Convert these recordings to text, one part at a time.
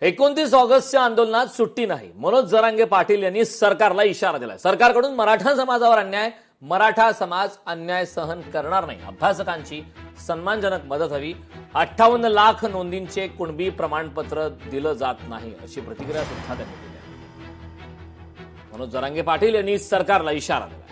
29 ऑगस्टच्या आंदोलनात सुट्टी नाही. मनोज जरांगे पाटील यांनी सरकारला इशारा दिलाय. सरकारकडून मराठा समाजावर अन्याय, मराठा समाज अन्याय सहन करणार नाही. अभ्यासकांची सन्मानजनक मदत हवी. 58 लाख नोंदींचे कुणबी प्रमाणपत्र दिलं जात नाही, अशी प्रतिक्रिया सुद्धा त्यांनी दिली आहे. मनोज जरांगे पाटील यांनी सरकारला इशारा दिला.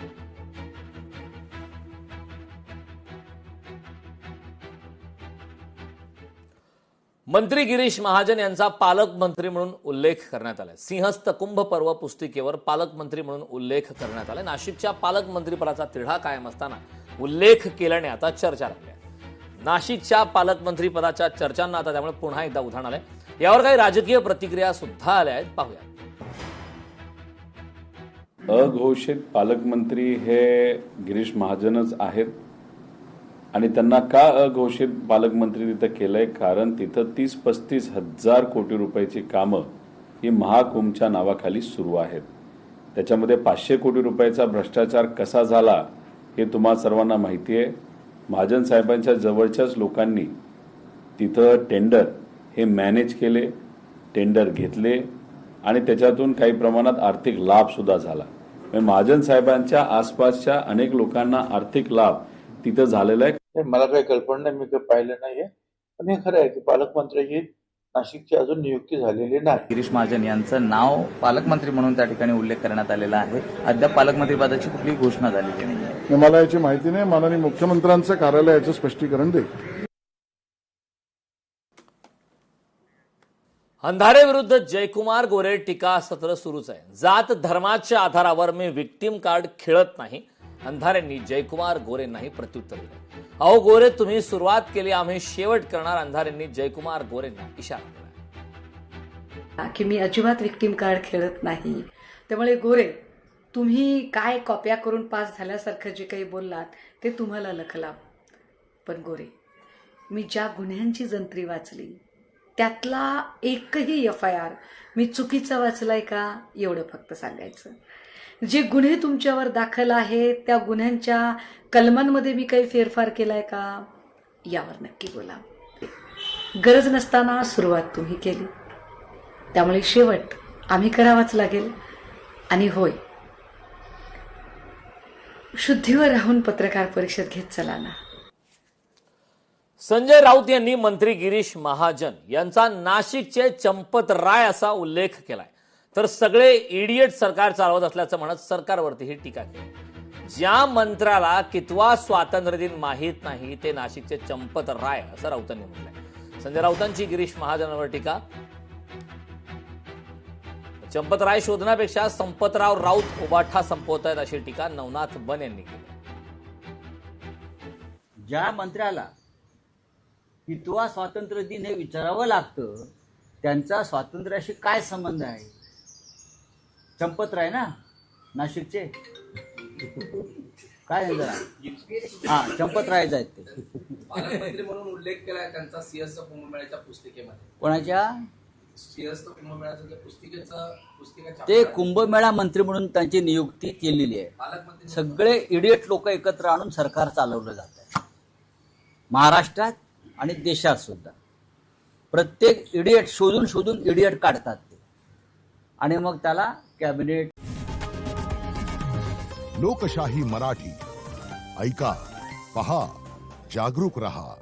मंत्री गिरीश महाजन यांचा पालकमंत्री म्हणून उल्लेख करण्यात आलाय. सिंहस्थ कुंभ पर्व पुस्तिकेवर पालकमंत्री म्हणून उल्लेख करण्यात आलाय. नाशिकच्या पालकमंत्रीपदाचा तिढा कायम असताना उल्लेख केल्याने आता चर्चा रंगली आहे. नाशिकच्या पालकमंत्री पदाच्या चर्चांना आता त्यामुळे पुन्हा एकदा उधाण आलंय. यावर काही राजकीय प्रतिक्रिया सुद्धा आल्या आहेत, पाहूया. अघोषित पालकमंत्री हे गिरीश महाजनच आहेत आणि त्यांना का अघोषित पालकमंत्री तिथं केलंय? कारण तिथं 30-35 हजार कोटी रुपयाची कामं ही महाकुंभच्या नावाखाली सुरू आहेत. त्याच्यामध्ये 500 कोटी रुपयाचा भ्रष्टाचार कसा झाला हे तुम्हा सर्वांना माहिती आहे. महाजन साहेबांच्या जवळच्याच लोकांनी तिथं टेंडर हे मॅनेज केले, टेंडर घेतले आणि त्याच्यातून काही प्रमाणात आर्थिक लाभ सुद्धा झाला. महाजन साहेबांच्या आसपासच्या अनेक लोकांना आर्थिक लाभ तिथं झालेला आहे. मला काही कल्पना नाही, मी काही पाहिलं नाहीये, पण हे खरं आहे की पालकमंत्र्याची नाशिकची अजून नियुक्ती झालेली नाही. गिरीश महाजन यांचं नाव पालकमंत्री म्हणून त्या ठिकाणी उल्लेख करण्यात आलेला आहे. अद्याप पालकमंत्री पदाची कुठलीही घोषणा झालेली नाही. मला याची माहिती नाही. माननीय मुख्यमंत्र्यांचं कार्यालय याचं स्पष्टीकरण देईल. अंधारे विरुद्ध जयकुमार गोरे टीका सत्र सुरूच आहे. जात धर्माच्या आधारावर मी विक्टीम कार्ड खेळत नाही, अंधारेंनी जयकुमार गोरेंनाही प्रत्युत्तर दिलं. अहो गोरे, तुम्ही सुरुवात केली, आम्ही शेवट करणार. अंधारेंनी जयकुमार गोरेंना इशारा दिला की मी अजिबात विक्टीम कार्ड खेळत नाही. त्यामुळे गोरे, तुम्ही काय कॉप्या करून पास झाल्यासारखं जे काही बोललात ते तुम्हाला लखला. पण गोरे, मी ज्या गुन्ह्यांची जंत्री वाचली त्यातला एकही FIR मी चुकीचा वाचलाय का, एवढं फक्त सांगायचं. जे गुन्हे तुमच्यावर दाखल आहेत त्या गुन्ह्यांच्या कलमांमध्ये मी काही फेरफार केलाय का, यावर नक्की बोला. गरज नसताना सुरुवात तुम्ही केली, त्यामुळे शेवट आम्ही करावाच लागेल. आणि होय, शुद्धीवर राहून पत्रकार परिषद घेत चला ना. संजय राऊत यांनी मंत्री गिरीश महाजन यांचा नाशिकचे चंपतराय असा उल्लेख केलाय. तर सगळे इडियट सरकार चालवत असल्याचं म्हणत सरकारवरती ही टीका केली. ज्या मंत्र्याला कितवा स्वातंत्र्य दिन माहीत नाही ते नाशिकचे चंपतराय, असं राऊतांनी म्हटलंय. संजय राऊतांची गिरीश महाजनावर टीका. चंपतराय शोधण्यापेक्षा संपतराव राऊत उबाठा संपवत आहेत, अशी टीका नवनाथ बन यांनी केली. ज्या मंत्र्याला कितवा स्वातंत्र्य दिन हे विचारावं लागतं त्यांचा स्वातंत्र्याशी काय संबंध आहे? चंपतराय ना नाशिकचे, काय जरा चंपतरायच आहेत ते. पालकमंत्री म्हणून उल्लेख केलाय त्यांचा सिंहस्थ कुंभमेळ्याच्या पुस्तिकेमध्ये. कोणाच्या? सिंहस्थ कुंभमेळ्याच्या पुस्तिकेच्या ते कुंभमेळा मंत्री म्हणून त्यांची नियुक्ती केलेली आहे. सगळे इडियट लोक एकत्र आणून सरकार चालवलं जात आहे महाराष्ट्रात आणि देशात सुद्धा. प्रत्येक इडियट शोधून शोधून इडियट काढतात ते आणि मग त्याला कॅबिनेट. लोकशाही मराठी ऐका, पहा, जागरूक रहा.